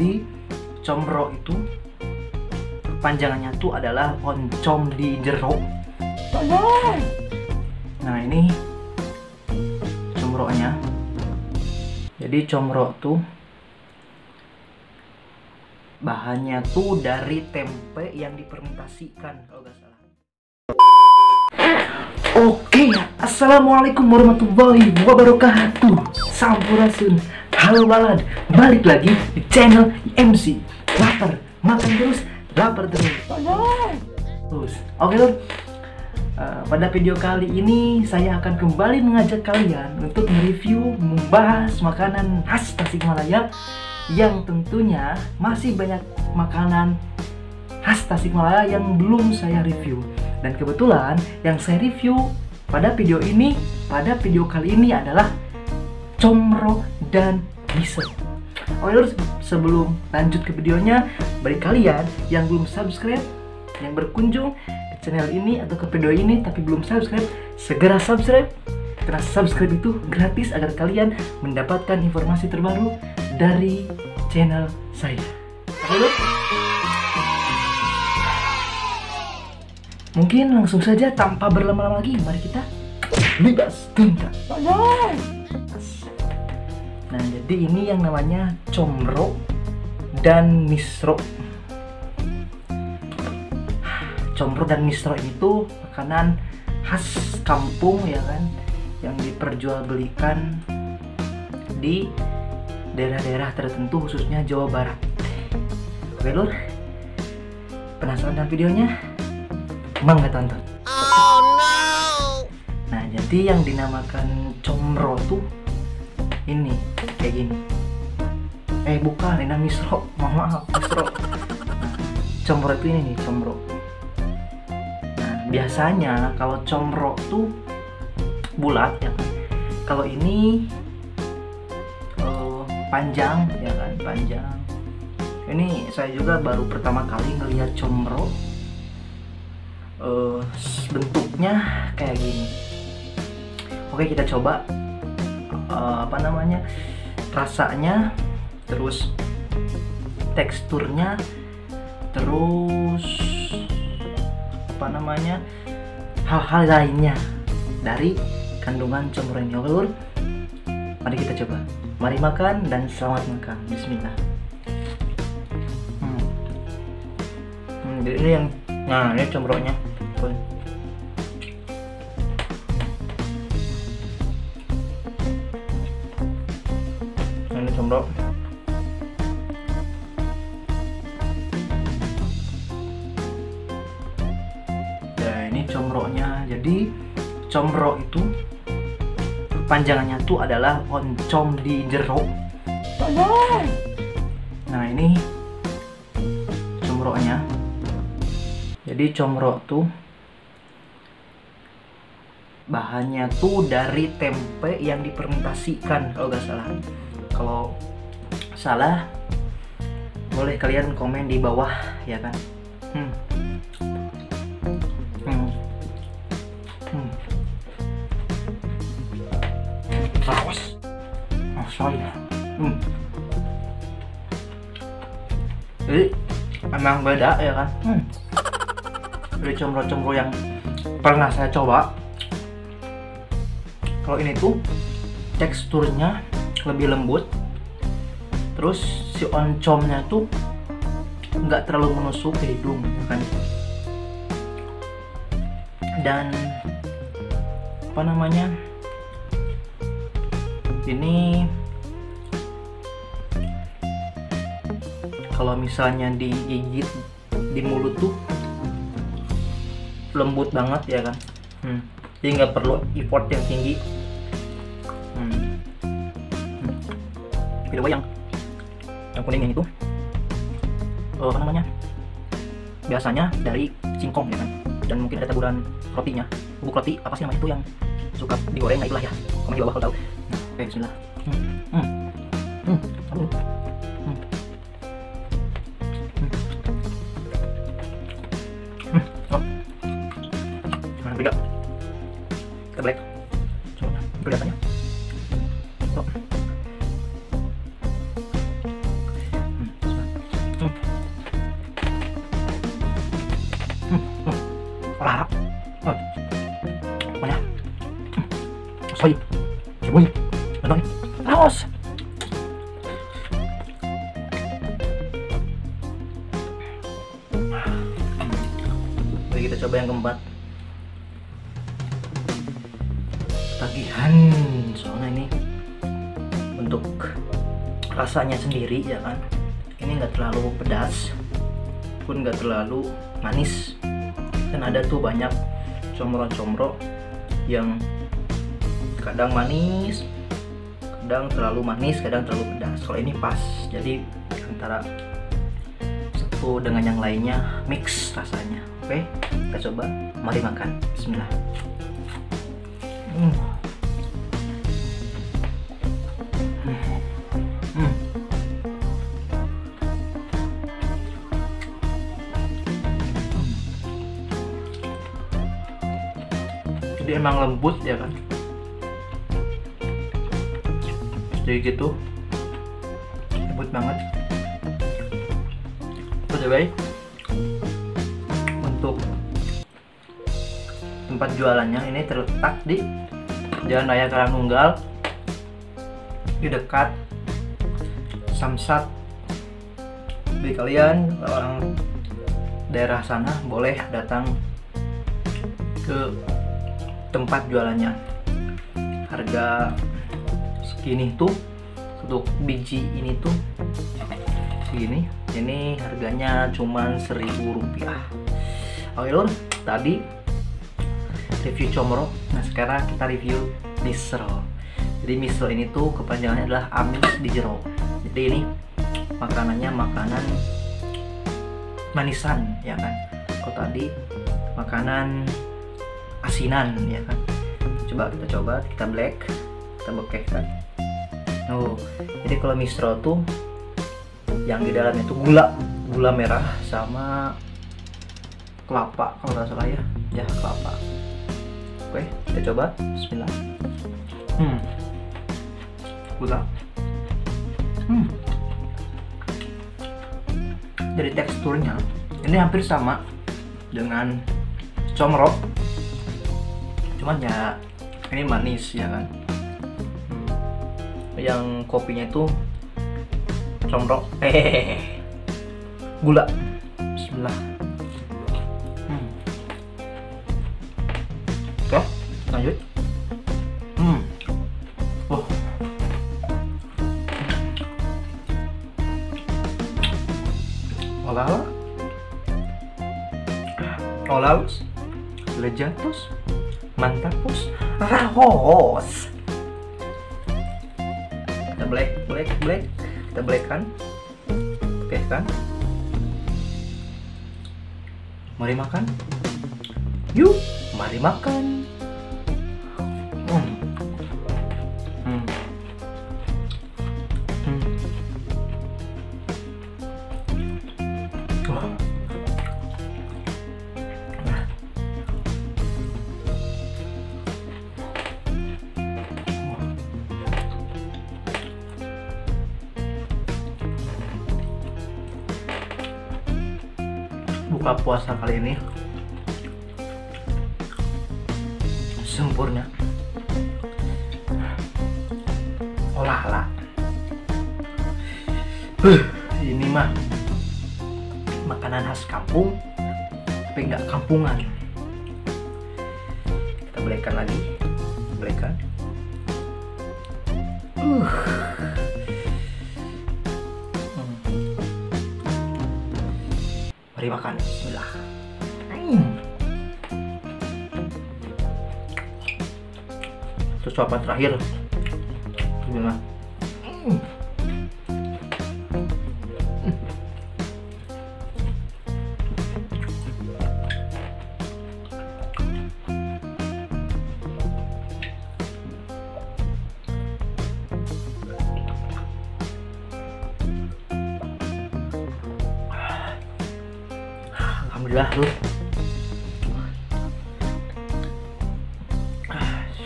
Jadi combro itu panjangannya tuh adalah oncom di jero. Nah ini combronya. Jadi combro tuh bahannya tuh dari tempe yang difermentasikan kalau nggak salah. Oke, assalamualaikum warahmatullahi wabarakatuh. Sampurasun, halo balad, balik lagi di channel MC. Lapar, makan terus, lapar terus. Oke lur, pada video kali ini saya akan kembali mengajak kalian untuk mereview, membahas makanan khas Tasikmalaya yang tentunya masih banyak makanan khas Tasikmalaya yang belum saya review. Dan kebetulan yang saya review pada video kali ini adalah combro dan miso. Oke lur, sebelum lanjut ke videonya, bagi kalian yang belum subscribe, yang berkunjung ke channel ini atau ke video ini tapi belum subscribe, segera subscribe karena subscribe itu gratis agar kalian mendapatkan informasi terbaru dari channel saya. Oke lur, mungkin langsung saja tanpa berlama-lama lagi, mari kita bebas tinta. Nah, jadi ini yang namanya combro dan misro. Combro dan misro ini tuh makanan khas kampung ya kan, yang diperjualbelikan di daerah-daerah tertentu khususnya Jawa Barat. Oke lur, penasaran dengan videonya? Mangga tonton. Oh no. Nah, jadi yang dinamakan combro tuh ini kayak gini. Bukan, ini misro. Maaf, misro. Nah, combro itu ini nih, combro. Nah, biasanya kalau combro tuh bulat ya kan. Kalau ini panjang ya kan, panjang. Ini saya juga baru pertama kali ngelihat combro. Bentuknya kayak gini. Oke, kita coba rasanya, terus teksturnya, terus hal-hal lainnya dari kandungan combro ini. Oke lur, mari kita coba. Mari makan dan selamat makan. Bismillah. Jadi ini yang, nah ini combronya. Ini combro. Ya, ini combronya. Jadi combro itu panjangannya tuh adalah oncom di jero. Nah, ini combronya. Jadi combro tuh bahannya tuh dari tempe yang difermentasikan kalau nggak salah. Kalau salah boleh kalian komen di bawah ya kan. Awas, saya. Jadi emang beda ya kan. Dari combro-combro yang pernah saya coba, kalau ini tuh teksturnya lebih lembut, terus si oncomnya tuh nggak terlalu menusuk ke hidung ya kan. Dan ini kalau misalnya digigit di mulut tuh lembut banget ya kan. Jadi nggak perlu effort yang tinggi. Video yang kuning yang itu biasanya dari singkong ya kan, dan mungkin ada taburan rotinya, bubuk roti apa sih namanya itu yang suka digoreng, nah itulah ya, komen di bawah kalau tahu. Oke, bismillah. Beda. Kita black. Coba kelihatannya. Mari kita coba yang keempat. Tagihan, soalnya ini untuk rasanya sendiri ya kan, ini nggak terlalu pedas pun nggak terlalu manis, dan ada tuh banyak comro-comro yang kadang manis, kadang terlalu manis, kadang terlalu pedas. Kalau ini pas, jadi antara satu dengan yang lainnya mix rasanya. Oke, kita coba. Mari makan. Bismillah. Jadi emang lembut ya kan, jadi gitu, lembut banget. By the way, untuk tempat jualannya ini terletak di Jalan Raya Karangnunggal, di dekat Samsat. Jadi kalian orang daerah sana boleh datang ke tempat jualannya. Harga segini tuh untuk biji ini tuh segini. Ini harganya cuman Rp1.000. Oke lur, tadi review comro. Nah sekarang kita review misro. Jadi misro ini tuh kepanjangannya adalah amis di jero. Jadi ini makanannya makanan manisan ya kan. Kalau tadi makanan asinan ya kan. Coba kita black, kita bekehkan. Jadi kalau misro tuh yang di dalamnya itu gula merah sama kelapa kalau nggak salah ya kelapa. Oke, kita coba. Bismillah. Gula. Dari teksturnya ini hampir sama dengan comro, cuman ya ini manis ya kan. Yang kopinya itu comro, gula. Bismillah. Oke, lanjut. Olaus, lejatos, mantapos, rahos. Kita black, kita black kan, oke kan. Mari makan, yuk, mari makan. Buka puasa kali ini sempurna. Olah. Ini mah makanan khas kampung, tapi nggak kampungan. Kita belikan lagi, belikan. Mari makan. Bismillah. Terus suapan terakhir. Bismillah. Alhamdulillah lur,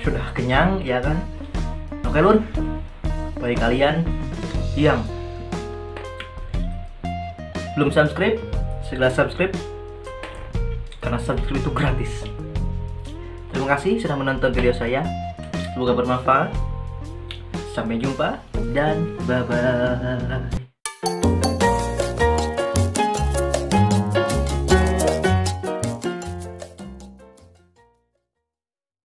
sudah kenyang ya kan. Oke lur, bagi kalian yang belum subscribe, segera subscribe karena subscribe itu gratis. Terima kasih sudah menonton video saya, semoga bermanfaat. Sampai jumpa dan bye bye.